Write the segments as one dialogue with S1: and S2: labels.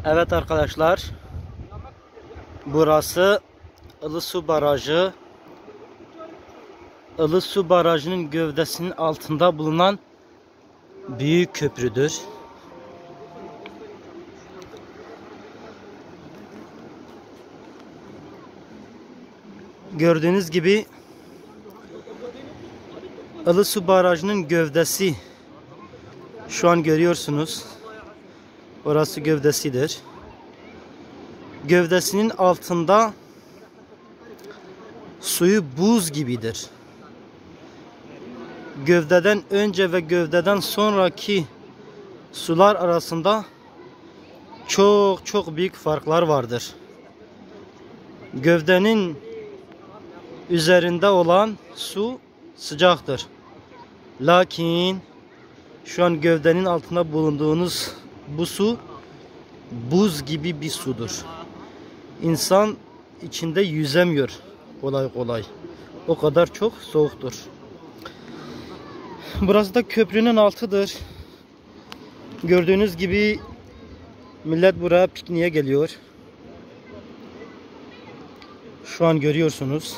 S1: Evet arkadaşlar, burası Ilısu Barajı. Ilısu Barajı'nın gövdesinin altında bulunan büyük köprüdür. Gördüğünüz gibi Ilısu Barajı'nın gövdesi şu an görüyorsunuz. Orası gövdesidir. Gövdesinin altında suyu buz gibidir. Gövdeden önce ve gövdeden sonraki sular arasında çok büyük farklar vardır. Gövdenin üzerinde olan su sıcaktır. Lakin şu an gövdenin altında bulunduğunuz bu su buz gibi bir sudur. İnsan içinde yüzemiyor kolay kolay. O kadar çok soğuktur. Burası da köprünün altıdır. Gördüğünüz gibi millet buraya pikniğe geliyor. Şu an görüyorsunuz.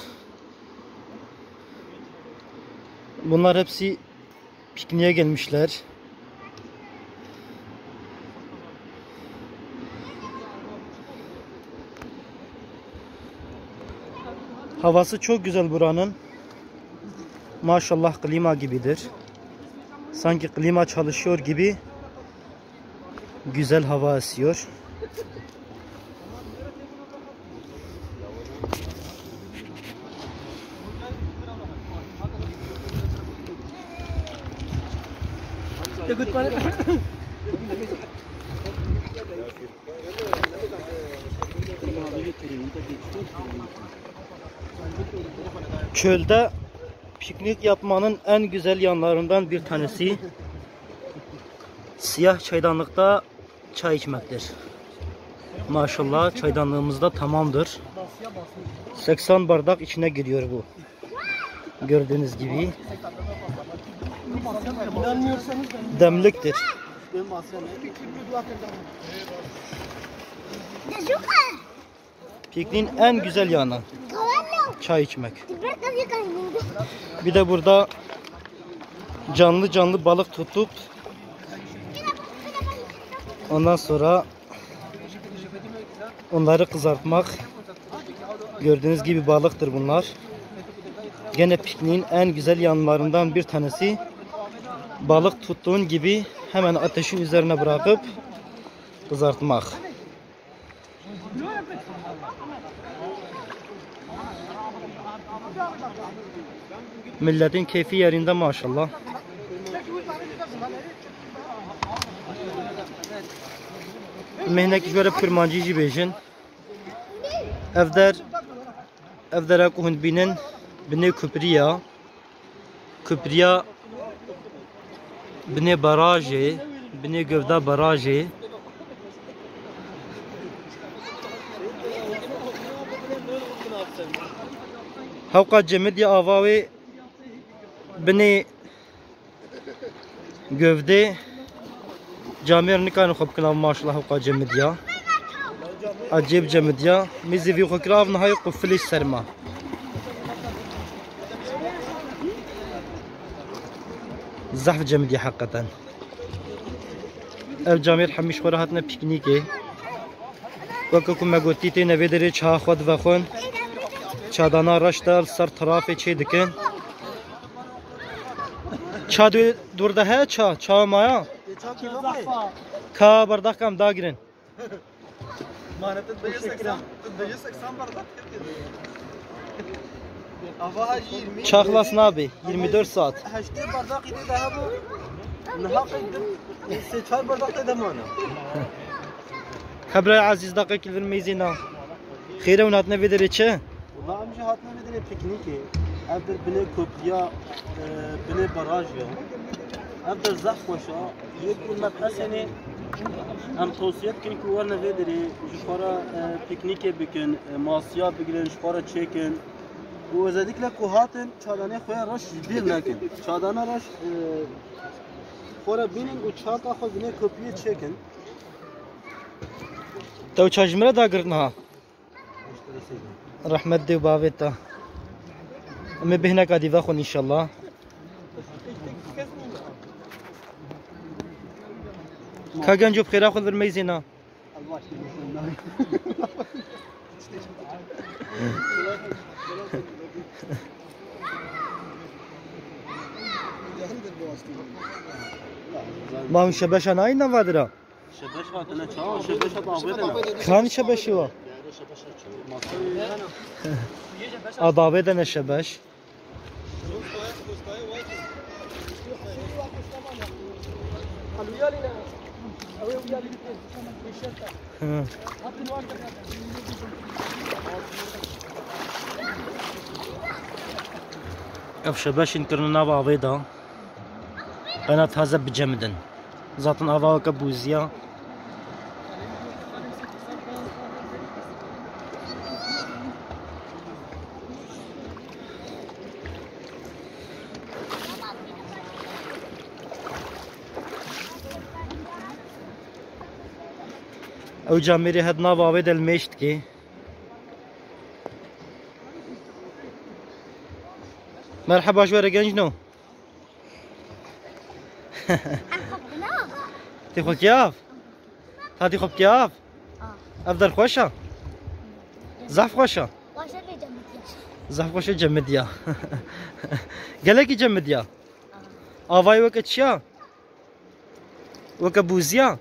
S1: Bunlar hepsi pikniğe gelmişler. Havası çok güzel buranın. Maşallah klima gibidir. Sanki klima çalışıyor gibi güzel hava esiyor. Çölde piknik yapmanın en güzel yanlarından bir tanesi siyah çaydanlıkta çay içmektir. Maşallah çaydanlığımız da tamamdır. 80 bardak içine giriyor bu. Gördüğünüz gibi demliktir. Pikniğin en güzel yanı çay içmek. Bir de burada canlı balık tutup ondan sonra onları kızartmak. Gördüğünüz gibi balıktır bunlar. Gene pikniğin en güzel yanlarından bir tanesi balık tuttuğun gibi hemen ateşin üzerine bırakıp kızartmak. Milletin keyfi yerinde maşallah. Mehnek böyle pırmancıcı bejin. Evdere kuhun binin bine Küpriya. Küpriya bine barajı, bine gövde barajı. Havka cemedya avavi bine gövde Camir nikan خوب کنم ماشاءالله حقا جمدیا عجیب جمدیا میزی وی خکراف نهای قفلی سرما زحف جمدیا حقیقتا ev Camir همیش خورا هاتنا پیکنیکه وقتی که مگوتی تی نویدری چه خود وخون چادانا رشتال سر طرف چه دکن چا دورده ها چا مایا Ka bardak kam daha girin. Çaklasın abi 24 saat. Xabraya aziz dakika vermeyizina. Xeyre unatne vedere çe?
S2: Vallahi amca hatna vedere pikniki. Evdir bile kopya bile baraj ya. Evdir zah koşa. Yekul mebhaseni هم توصیت کنی که ور نویدری جفارا پیکنیک بکن ماسیا بگیرن جفارا چکن و ازدیک لکو هاتن چادانه خویا راش بیل نکن چادانه راش خورا بینن و چاقا خو بینه کپیه چکن
S1: تو چاجمره دا گرنا رحمت دی باویتا امی بهنا کا دیوا خون انشالله کاگن جو بخیره خود برمیزینا ما اون شبش نای نوادرا
S2: شبش هاتنه چاو شبش باویدنه
S1: خان شبشی وا آباویدنه شبش اف شبش انكرنا نابا عويدا قناة هذا بجمدن zaten hava kabuzya او جاميري هاد نابا عويدا المشت كي مرحبا شوية جنجنو تخو كياف؟ هادي خب كياف؟ أفضل خوشة؟ زحف خوشة؟ زحف خوشة جمديا قالك جمديا آواي وقت شا؟ وقت بوزيا؟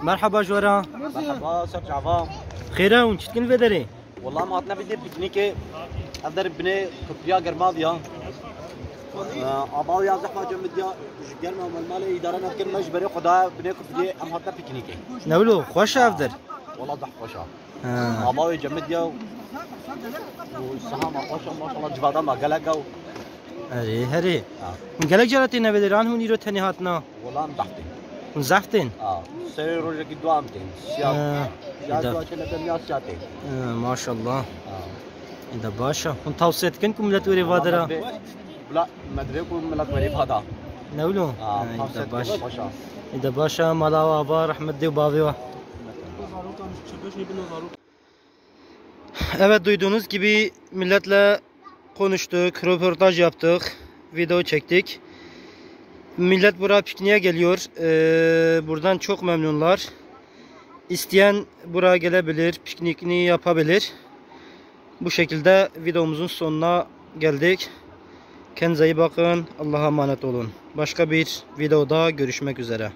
S1: مرحبا جورا
S2: مرحبا سر جعفا
S1: خيرا ونشت كن بدري
S2: والله ما هاتنا بدي بيكنيكي اقدر بني كبريا قرماضيا اباويا زحمه جمديا جرما مالي اداره نكن مجبري خدا بني كبريا ام هاتنا بيكنيكي
S1: نولو خوش افدر
S2: والله ضح خوشا اباوي جمديا والسهام خوشا ما شاء الله جوادا ما قلقوا
S1: هري هري من قالك جراتي نبدران هوني رو تاني هاتنا
S2: والله مضحتين
S1: زحتين
S2: سير روجك دوامتين سياق سياق كنا سياتين
S1: ما شاء الله إذا باشا كنت توصيت كنكم ملت وري فادرا
S2: لا مدريكم ملت وري فادا
S1: نولو إذا باشا مالا وابا رحمت دي وبابي. Evet, duyduğunuz gibi milletle konuştuk, röportaj yaptık, video çektik. Millet buraya pikniğe geliyor. Buradan çok memnunlar. İsteyen buraya gelebilir, pikniğini yapabilir. Bu şekilde videomuzun sonuna geldik. Kendinize iyi bakın. Allah'a emanet olun. Başka bir videoda görüşmek üzere.